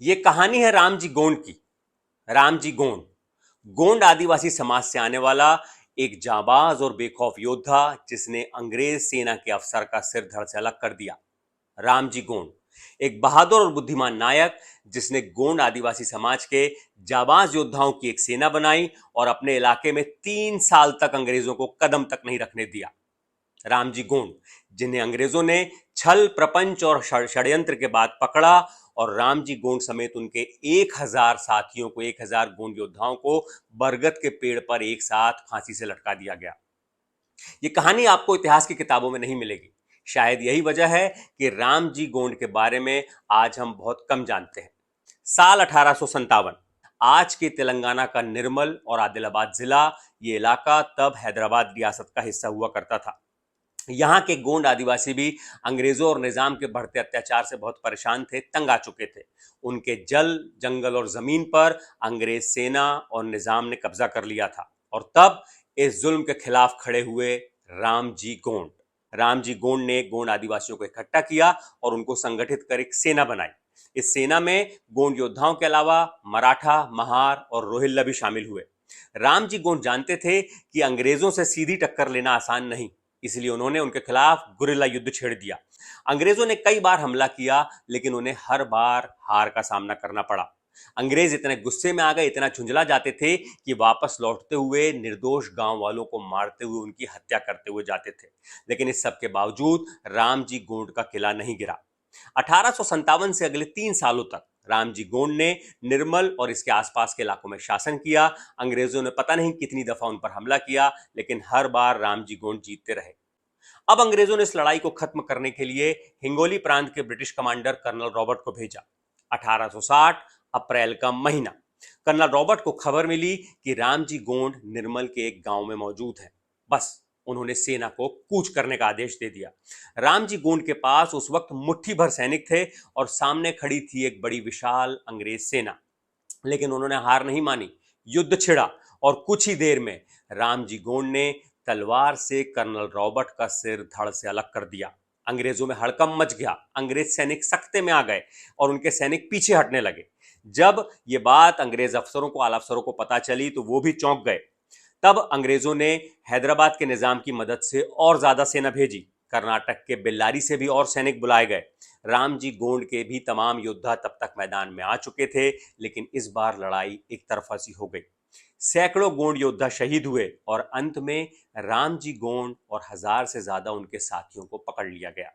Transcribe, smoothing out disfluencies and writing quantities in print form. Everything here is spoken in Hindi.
ये कहानी है रामजी गोंड की। रामजी गोंड गोंड आदिवासी समाज से आने वाला एक जाबाज और बेखौफ योद्धा जिसने अंग्रेज सेना के अफसर का सिर धड़ से अलग कर दिया। रामजी गोंड एक बहादुर और बुद्धिमान नायक जिसने गोंड आदिवासी समाज के जाबाज योद्धाओं की एक सेना बनाई और अपने इलाके में 3 साल तक अंग्रेजों को कदम तक नहीं रखने दिया। रामजी गोंड जिन्हें अंग्रेजों ने छल प्रपंच और षड्यंत्र के बाद पकड़ा और रामजी गोंड समेत उनके 1000 साथियों को 1000 गोंड योद्धाओं को बरगद के पेड़ पर एक साथ फांसी से लटका दिया गया। ये कहानी आपको इतिहास की किताबों में नहीं मिलेगी। शायद यही वजह है कि रामजी गोंड के बारे में आज हम बहुत कम जानते हैं। साल 1857, आज के तेलंगाना का निर्मल और आदिलाबाद जिला, ये इलाका तब हैदराबाद रियासत का हिस्सा हुआ करता था। यहाँ के गोंड आदिवासी भी अंग्रेजों और निजाम के बढ़ते अत्याचार से बहुत परेशान थे, तंग आ चुके थे। उनके जल, जंगल और जमीन पर अंग्रेज सेना और निजाम ने कब्जा कर लिया था और तब इस जुल्म के खिलाफ खड़े हुए रामजी गोंड। रामजी गोंड ने गोंड आदिवासियों को इकट्ठा किया और उनको संगठित कर एक सेना बनाई। इस सेना में गोंड योद्धाओं के अलावा मराठा, महार और रोहिल्ला भी शामिल हुए। रामजी गोंड जानते थे कि अंग्रेजों से सीधी टक्कर लेना आसान नहीं, इसलिए उन्होंने उनके खिलाफ गुरिल्ला युद्ध छेड़ दिया। अंग्रेजों ने कई बार हमला किया, लेकिन उन्हें हर बार हार का सामना करना पड़ा। अंग्रेज इतने गुस्से में आ गए, इतना झुंझला जाते थे कि वापस लौटते हुए निर्दोष गांव वालों को मारते हुए उनकी हत्या करते हुए जाते थे। लेकिन इस सब के बावजूद रामजी गोंड का किला नहीं गिरा। 1857 से अगले 3 सालों तक रामजी गोंड ने निर्मल और इसके आसपास के इलाकों में शासन किया। अंग्रेजों ने पता नहीं कितनी दफा उन पर हमला किया, लेकिन हर बार रामजी गोंड जीतते रहे। अब अंग्रेजों ने इस लड़ाई को खत्म करने के लिए हिंगोली प्रांत के ब्रिटिश कमांडर कर्नल रॉबर्ट को भेजा। 1860 अप्रैल का महीना। कर्नल रॉबर्ट को खबर मिली कि रामजी गोंड निर्मल के एक गांव में मौजूद है। बस उन्होंने सेना को कूच करने का आदेश दे दिया। रामजी गोंड के पास उस वक्त मुट्ठी भर सैनिक थे और सामने खड़ी थी एक बड़ी विशाल अंग्रेज सेना। लेकिन उन्होंने हार नहीं मानी। युद्ध छिड़ा और कुछ ही देर में रामजी गोंड ने तलवार से कर्नल रॉबर्ट का सिर धड़ से अलग कर दिया। अंग्रेजों में हड़कंप मच गया। अंग्रेज सैनिक सख्ते में आ गए और उनके सैनिक पीछे हटने लगे। जब ये बात अंग्रेज अफसरों को, आला अफसरों को पता चली तो वो भी चौंक गए। तब अंग्रेजों ने हैदराबाद के निजाम की मदद से और ज्यादा सेना भेजी। कर्नाटक के बेल्लारी से भी और सैनिक बुलाए गए। रामजी गोंड के भी तमाम योद्धा तब तक मैदान में आ चुके थे, लेकिन इस बार लड़ाई एक तरफा सी हो गई। सैकड़ों गोंड योद्धा शहीद हुए और अंत में रामजी गोंड और 1000 से ज्यादा उनके साथियों को पकड़ लिया गया।